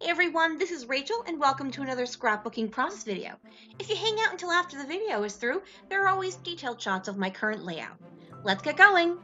Hey everyone, this is Rachel and welcome to another scrapbooking process video. If you hang out until after the video is through, there are always detailed shots of my current layout. Let's get going!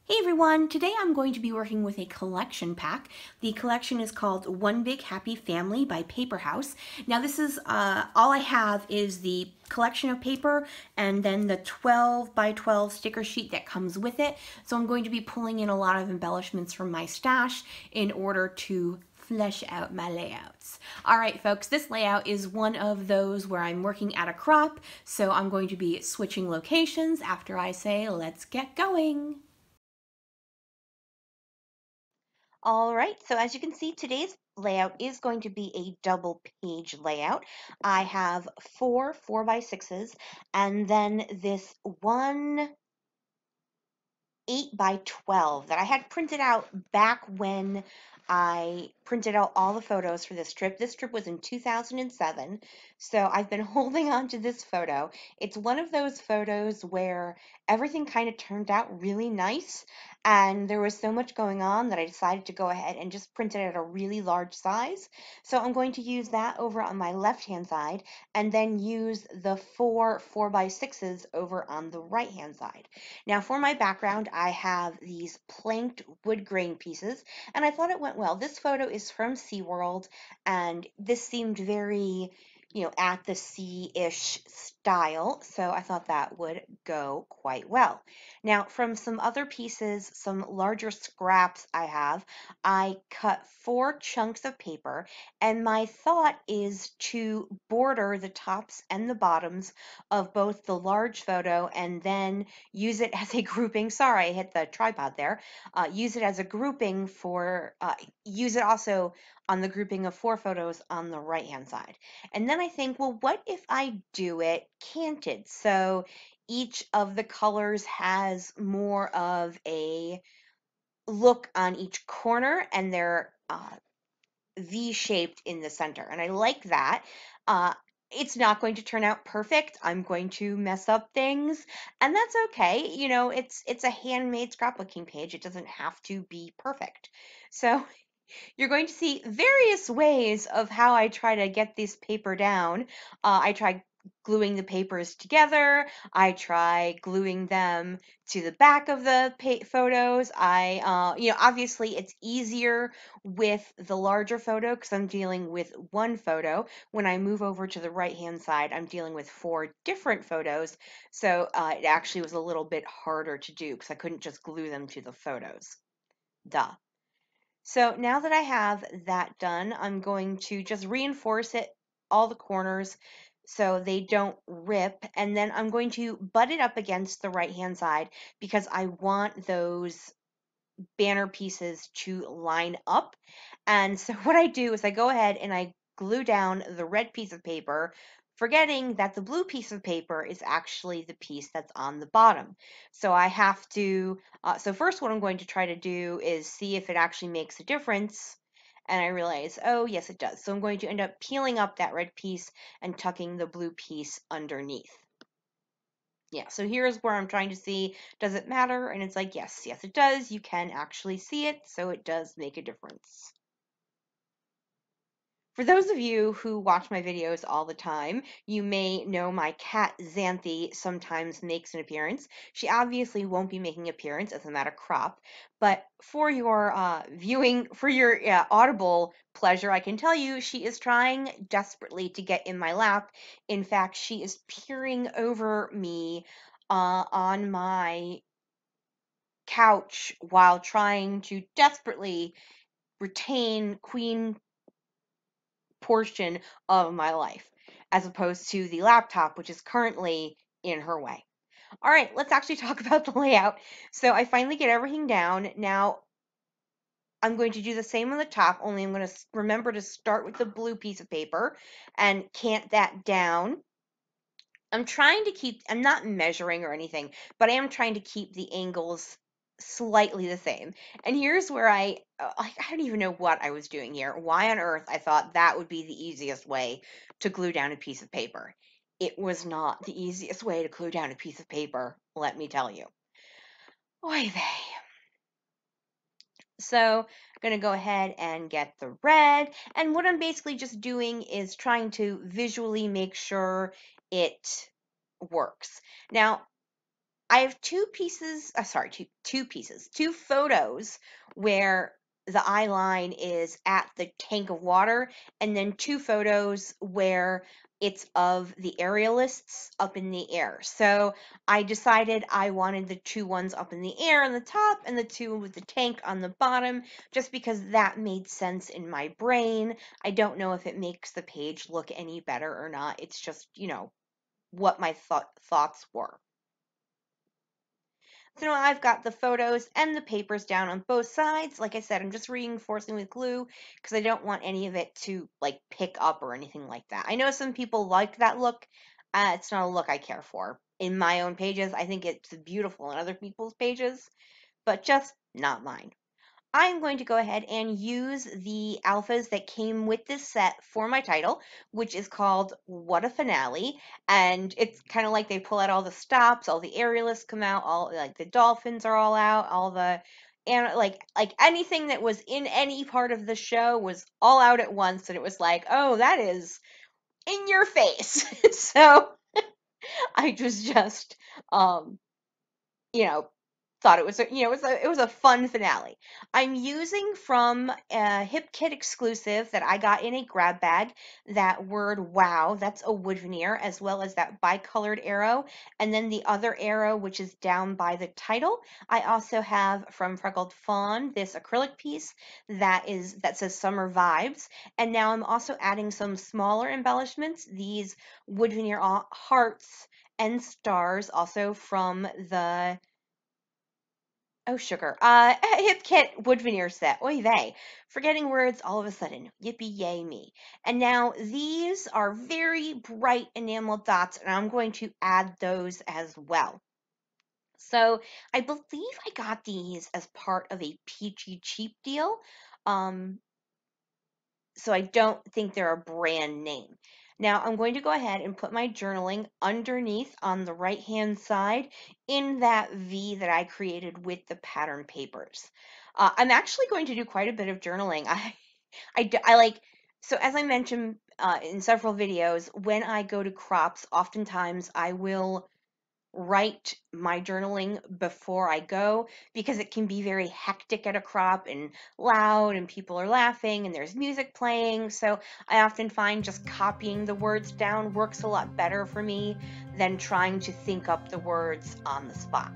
Hey everyone, today I'm going to be working with a collection pack. The collection is called One Big Happy Family by Paper House. Now this is, all I have is the collection of paper and then the 12 by 12 sticker sheet that comes with it. So I'm going to be pulling in a lot of embellishments from my stash in order to flesh out my layouts. All right, folks, this layout is one of those where I'm working at a crop, so I'm going to be switching locations after I say, let's get going. All right, so as you can see, today's layout is going to be a double page layout. I have four 4x6s and then this one 8 by 12 that I had printed out back when I printed out all the photos for this trip. This trip was in 2007, so I've been holding on to this photo. It's one of those photos where everything kind of turned out really nice, and there was so much going on that I decided to go ahead and just print it at a really large size. So I'm going to use that over on my left-hand side, and then use the four 4x6s over on the right-hand side. Now for my background, I have these planked wood grain pieces, and I thought it went well. This photo is from SeaWorld, and this seemed very, at the sea-ish style, so I thought that would go quite well. Now, from some other pieces, some larger scraps I cut 4 chunks of paper, and my thought is to border the tops and the bottoms of both the large photo and then use it as a grouping. Sorry, I hit the tripod there. Use it as a grouping use it also on the grouping of 4 photos on the right hand side. And then I think, well, what if I do it canted? So each of the colors has more of a look on each corner and they're V-shaped in the center. And I like that. Uh, it's not going to turn out perfect. I'm going to mess up things, and that's okay. It's a handmade scrapbooking page. It doesn't have to be perfect. So you're going to see various ways of how I try to get this paper down. I try gluing the papers together. I try gluing them to the back of the photos. Obviously it's easier with the larger photo because I'm dealing with one photo. When I move over to the right-hand side, I'm dealing with 4 different photos. So it actually was a little bit harder to do because I couldn't just glue them to the photos. Duh. So now that I have that done, I'm going to just reinforce it, all the corners, so they don't rip. And then I'm going to butt it up against the right-hand side because I want those banner pieces to line up. And so what I do is I go ahead and I glue down the red piece of paper, forgetting that the blue piece of paper is actually the piece that's on the bottom. So I have to, so first what I'm going to try to do is see if it actually makes a difference. And I realize, oh, yes, it does. So I'm going to end up peeling up that red piece and tucking the blue piece underneath. Yeah, so here's where I'm trying to see, does it matter? And it's like, yes, it does. You can actually see it, so it does make a difference. For those of you who watch my videos all the time, you may know my cat Xanthi sometimes makes an appearance. She obviously won't be making an appearance as I'm at a crop, but for your audible pleasure, I can tell you she is trying desperately to get in my lap. In fact, she is peering over me on my couch while trying to desperately retain queen portion of my life, as opposed to the laptop, which is currently in her way. All right, let's actually talk about the layout. So I finally get everything down. Now I'm going to do the same on the top, only I'm going to remember to start with the blue piece of paper and cant that down. I'm not measuring or anything, but I am trying to keep the angles slightly the same. And here's where I don't even know what I was doing here. Why on earth I thought that would be the easiest way to glue down a piece of paper. It was not the easiest way to glue down a piece of paper, let me tell you. Oy vey. So I'm going to go ahead and get the red. And what I'm basically just doing is trying to visually make sure it works. Now, I have two pieces, two photos where the eye line is at the tank of water, and then two photos where it's of the aerialists up in the air. So I decided I wanted the two ones up in the air on the top and the two with the tank on the bottom, just because that made sense in my brain. I don't know if it makes the page look any better or not. It's just, what my thoughts were. So now I've got the photos and the papers down on both sides. Like I said, I'm just reinforcing with glue because I don't want any of it to like pick up or anything like that. I know some people like that look. It's not a look I care for. In my own pages, I think it's beautiful in other people's pages, but just not mine. I'm going to go ahead and use the alphas that came with this set for my title, which is called What a Finale. And it's kind of like they pull out all the stops, all the aerialists come out, all like the dolphins are all out, all the and like anything that was in any part of the show was all out at once, and it was like, oh, that is in your face. So I was just you know, thought it was it was a fun finale. I'm using from a Hip Kit exclusive that I got in a grab bag that word wow, that's a wood veneer, as well as that bicolored arrow, and then the other arrow which is down by the title. I also have from Freckled Fawn this acrylic piece that says Summer Vibes, and now I'm also adding some smaller embellishments, these wood veneer hearts and stars, also from the sugar. Hip Kit wood veneer set. Oy vey. Forgetting words all of a sudden. Yippee yay me. And now these are very bright enamel dots, and I'm going to add those as well. So I believe I got these as part of a Peachy Cheap deal. So I don't think they're a brand name. Now I'm going to go ahead and put my journaling underneath on the right hand side in that V that I created with the pattern papers. I'm actually going to do quite a bit of journaling. I like, so as I mentioned in several videos, when I go to crops, oftentimes I will write my journaling before I go because it can be very hectic at a crop and loud and people are laughing and there's music playing. So I often find just copying the words down works a lot better for me than trying to think up the words on the spot.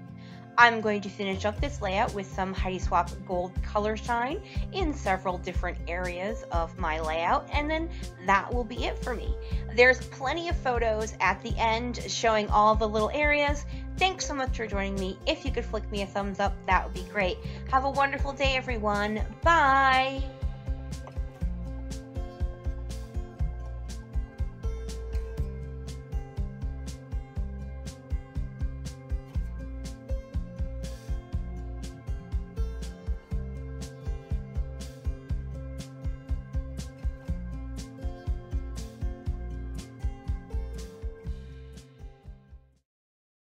I'm going to finish up this layout with some Heidi Swap Gold Color Shine in several different areas of my layout, and then that will be it for me. There's plenty of photos at the end showing all the little areas. Thanks so much for joining me. If you could flick me a thumbs up, that would be great. Have a wonderful day, everyone. Bye!